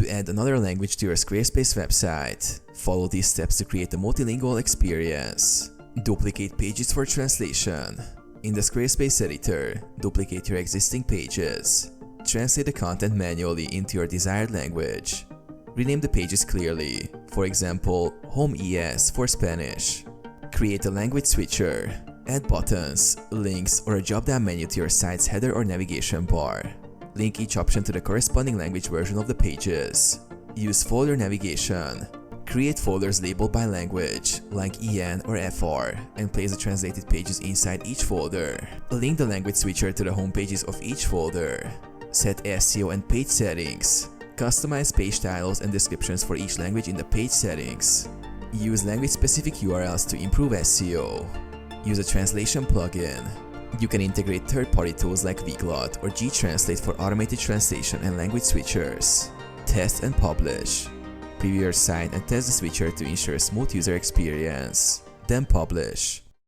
To add another language to your Squarespace website, follow these steps to create a multilingual experience. Duplicate pages for translation. In the Squarespace editor, duplicate your existing pages. Translate the content manually into your desired language. Rename the pages clearly, for example, Home ES for Spanish. Create a language switcher. Add buttons, links, or a drop-down menu to your site's header or navigation bar. Link each option to the corresponding language version of the pages. Use folder navigation. Create folders labeled by language, like EN or FR, and place the translated pages inside each folder. Link the language switcher to the home pages of each folder. Set SEO and page settings. Customize page titles and descriptions for each language in the page settings. Use language-specific URLs to improve SEO. Use a translation plugin. You can integrate third-party tools like Weglot or Gtranslate for automated translation and language switchers. Test and publish. Preview your site and test the switcher to ensure a smooth user experience. Then publish.